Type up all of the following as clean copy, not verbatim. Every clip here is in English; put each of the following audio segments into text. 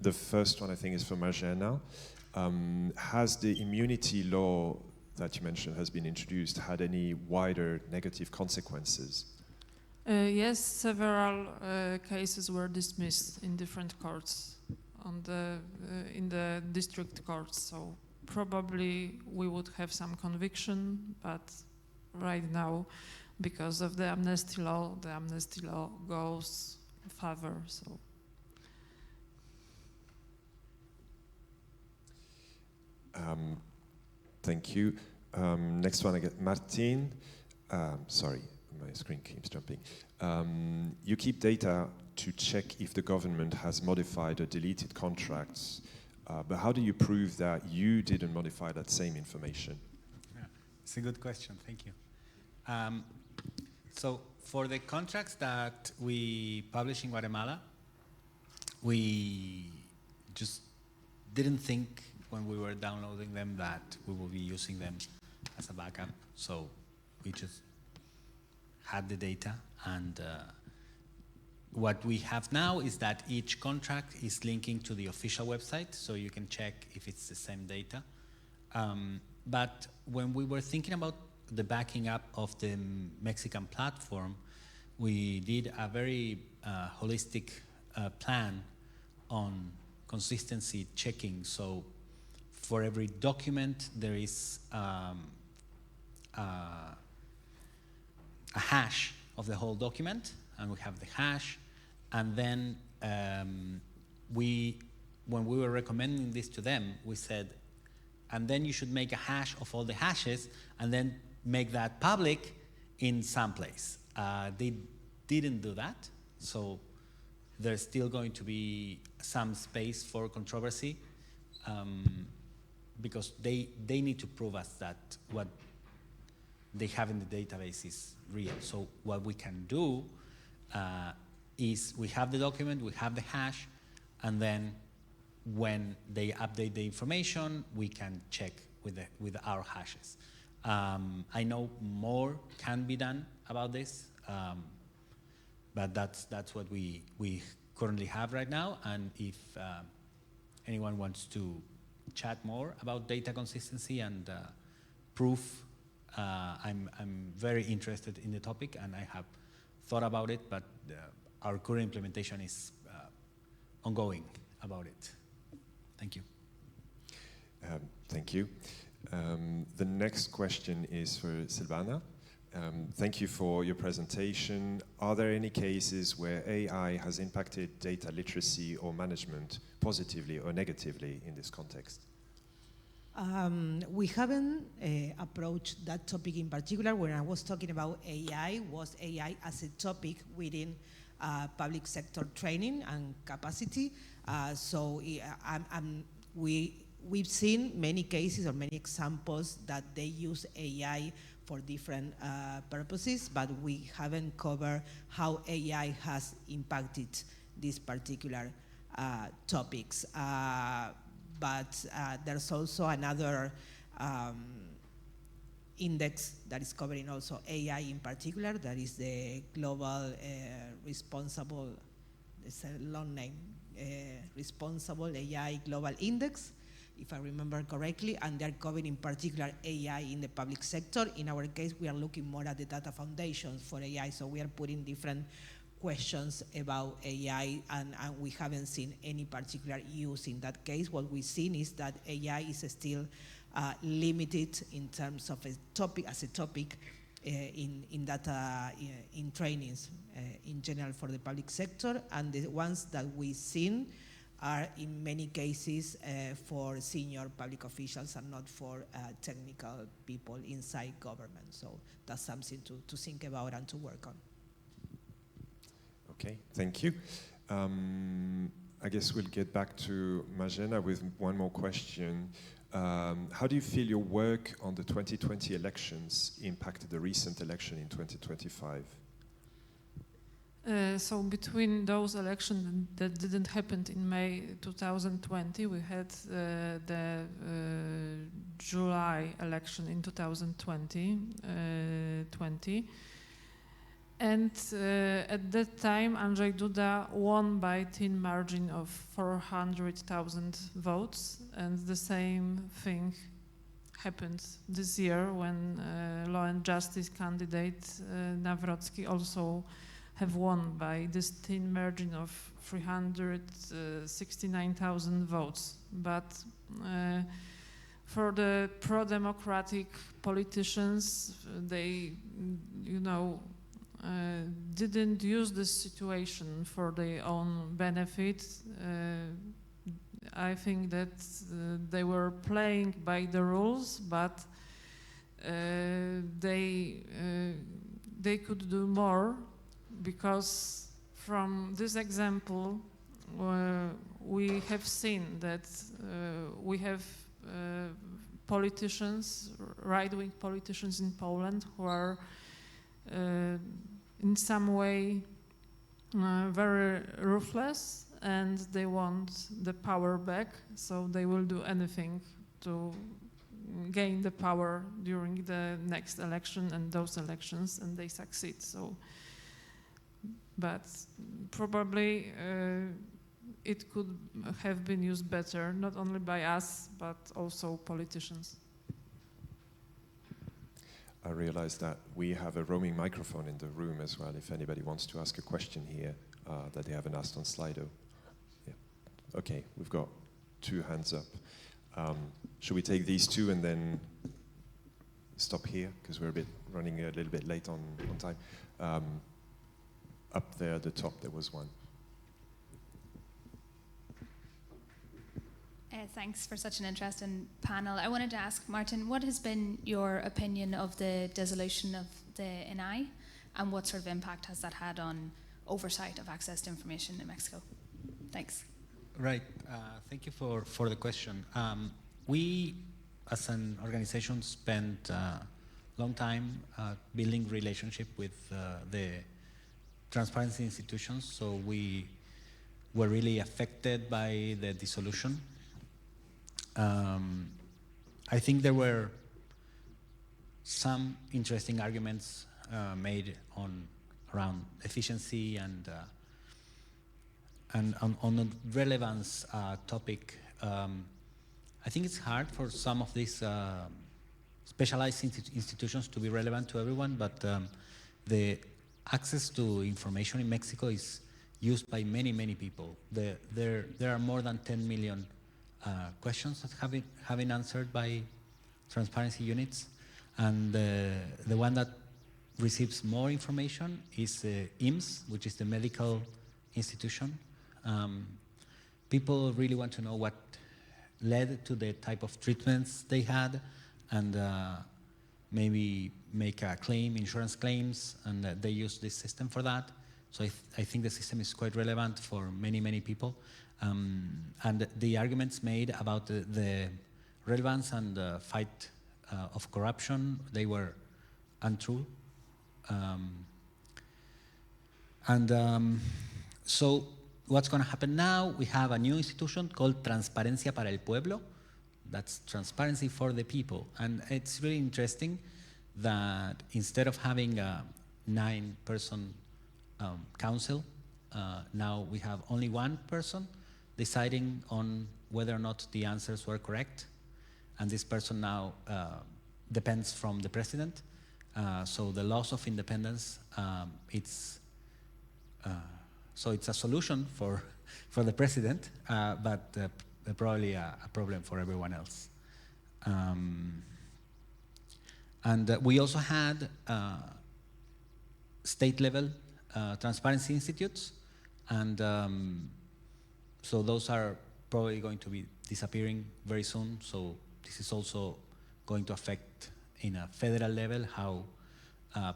The first one, I think, is for Marzena. Has the immunity law that you mentioned has been introduced had any wider negative consequences? Yes, several cases were dismissed in different courts in the district courts, so probably we would have some conviction, but right now, because of the amnesty law goes further. So. Thank you. Next one, I get Martín. Sorry, my screen keeps jumping. You keep data to check if the government has modified or deleted contracts, but how do you prove that you didn't modify that same information? Yeah, it's a good question, thank you. So for the contracts that we publish in Guatemala, we just didn't think when we were downloading them that we will be using them as a backup. So we just had the data, and what we have now is that each contract is linking to the official website, so you can check if it's the same data. But when we were thinking about the backing up of the Mexican platform, we did a very holistic plan on consistency checking. So for every document, there is a hash of the whole document, and we have the hash. And then when we were recommending this to them, we said, and then you should make a hash of all the hashes, and then make that public in some place. They didn't do that, so there's still going to be some space for controversy, because they need to prove us that what they have in the database is real. So what we can do is we have the document, we have the hash, and then when they update the information, we can check with our hashes. I know more can be done about this, but that's what we currently have right now. And if anyone wants to chat more about data consistency and proof, I'm very interested in the topic, and I have thought about it, but our current implementation is ongoing about it. Thank you. Thank you. The next question is for Silvana. Thank you for your presentation. Are there any cases where AI has impacted data literacy or management positively or negatively in this context? We haven't approached that topic in particular. When I was talking about AI, was AI as a topic within public sector training and capacity. We've seen many cases or many examples that they use AI for different purposes, but we haven't covered how AI has impacted these particular topics. But there's also another index that is covering also AI in particular, that is the Global Responsible, it's a long name, Responsible AI Global Index, if I remember correctly, and they're covering in particular AI in the public sector. In our case, we are looking more at the data foundations for AI, so we are putting different questions about AI, and we haven't seen any particular use in that case. What we've seen is that AI is still limited in terms of a topic, as a topic in data, in trainings in general for the public sector, and the ones that we've seen are in many cases for senior public officials and not for technical people inside government. So that's something to think about and to work on. Okay, thank you. I guess we'll get back to Marzena with one more question. How do you feel your work on the 2020 elections impacted the recent election in 2025? So between those elections that didn't happen in May 2020, we had the July election in 2020. And at that time, Andrzej Duda won by thin margin of 400,000 votes, and the same thing happened this year when Law and Justice candidate Nawrocki also have won by this thin margin of 369,000 votes. But for the pro-democratic politicians, they, didn't use this situation for their own benefit. I think that they were playing by the rules, but they could do more, because from this example we have seen that we have politicians, right-wing politicians in Poland, who are in some way very ruthless, and they want the power back, so they will do anything to gain the power during the next election and those elections, and they succeed. So, but probably it could have been used better, not only by us, but also politicians. I realize that we have a roaming microphone in the room as well, if anybody wants to ask a question here that they haven't asked on Slido. Yeah. Okay, we've got 2 hands up. Should we take these 2 and then stop here? Because we're running a little bit late on time. Up there at the top, there was one. Thanks for such an interesting panel. I wanted to ask Martin, what has been your opinion of the dissolution of the NI, and what sort of impact has that had on oversight of access to information in Mexico? Thanks. Right. Thank you for the question. We, as an organization, spent a long time building relationship with the transparency institutions, so we were really affected by the dissolution. I think there were some interesting arguments made around efficiency and on the relevance topic. I think it's hard for some of these specialized institutions to be relevant to everyone, but the access to information in Mexico is used by many people. There are more than 10 million questions that have been answered by transparency units, and the one that receives more information is IMSS, which is the medical institution. People really want to know what led to the type of treatments they had, and maybe make a claim, insurance claims, and they use this system for that. So I think the system is quite relevant for many people. And the arguments made about the relevance and the fight of corruption, they were untrue. So what's going to happen now? We have a new institution called Transparencia para el Pueblo. That's transparency for the people. And it's really interesting that instead of having a 9-person council, now we have only 1 person deciding on whether or not the answers were correct. And this person now depends from the president. So the loss of independence, it's a solution for the president, but probably a problem for everyone else. And we also had state-level transparency institutes, and so those are probably going to be disappearing very soon. So this is also going to affect, in a federal level, how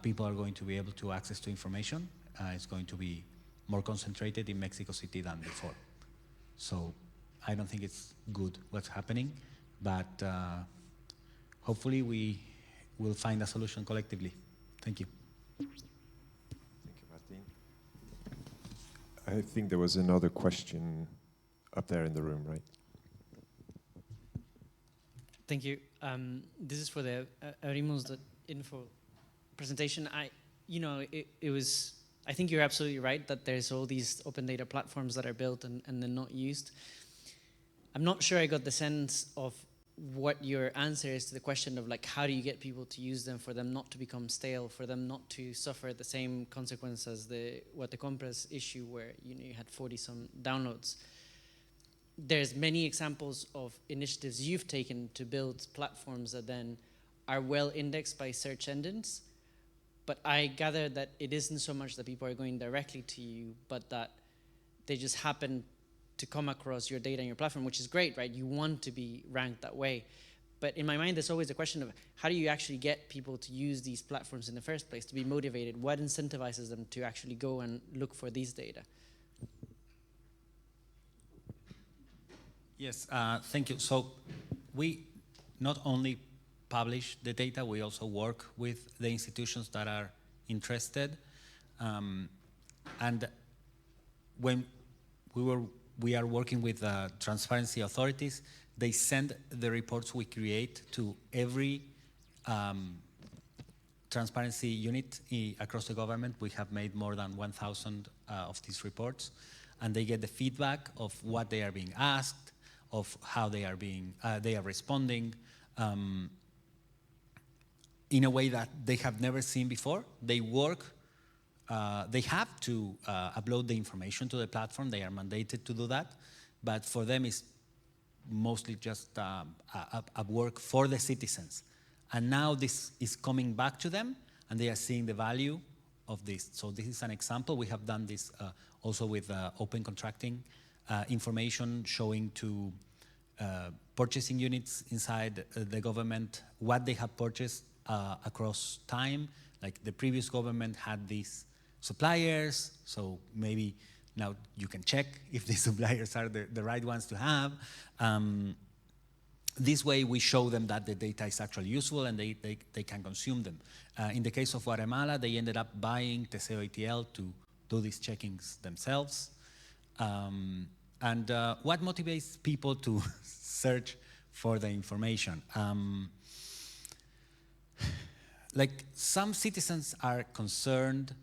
people are going to be able to access to information. It's going to be more concentrated in Mexico City than before. So I don't think it's good what's happening, but hopefully we will find a solution collectively. Thank you. Thank you, Martin. I think there was another question up there in the room, right? Thank you. This is for the Abrimos.info presentation. it was, I think you're absolutely right that there's all these open data platforms that are built and they're not used. I'm not sure I got the sense of what your answer is to the question of like, how do you get people to use them for them not to become stale, for them not to suffer the same consequence as the Compras issue where you had 40 some downloads. There's many examples of initiatives you've taken to build platforms that then are well indexed by search engines, but I gather that it isn't so much that people are going directly to you, but that they just happen to come across your data and your platform, which is great, right? You want to be ranked that way. But in my mind, there's always a question of how do you actually get people to use these platforms in the first place, to be motivated? What incentivizes them to actually go and look for these data? Yes, thank you. So we not only publish the data, we also work with the institutions that are interested. And when we are working with transparency authorities, they send the reports we create to every transparency unit across the government. We have made more than 1,000 of these reports, and they get the feedback of what they are being asked, of how they are responding in a way that they have never seen before. They have to upload the information to the platform. They are mandated to do that, but for them it's mostly just a work for the citizens. And now this is coming back to them, and they are seeing the value of this. So this is an example. We have done this also with open contracting information, showing to purchasing units inside the government what they have purchased across time. Like the previous government had these suppliers, so maybe now you can check if the suppliers are the right ones to have. This way we show them that the data is actually useful and they can consume them. In the case of Guatemala, they ended up buying Teseo ETL to do these checkings themselves. And what motivates people to search for the information? Like some citizens are concerned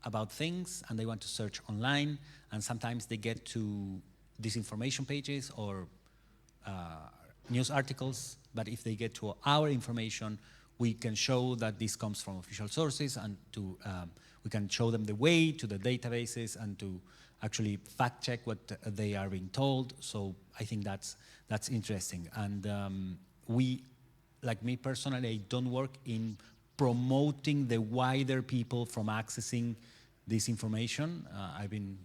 about things and they want to search online, and sometimes they get to disinformation pages or news articles, but if they get to our information, we can show that this comes from official sources, and we can show them the way to the databases and to actually fact check what they are being told. So I think that's interesting. And we, like me personally, I don't work in promoting the wider people from accessing this information. I've been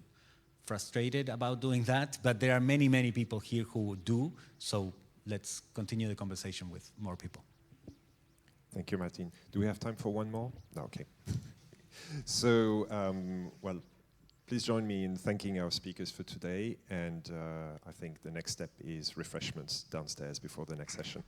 frustrated about doing that, but there are many, many people here who do. So let's continue the conversation with more people. Thank you, Martin. Do we have time for one more? No, okay. So, well, please join me in thanking our speakers for today. And I think the next step is refreshments downstairs before the next session.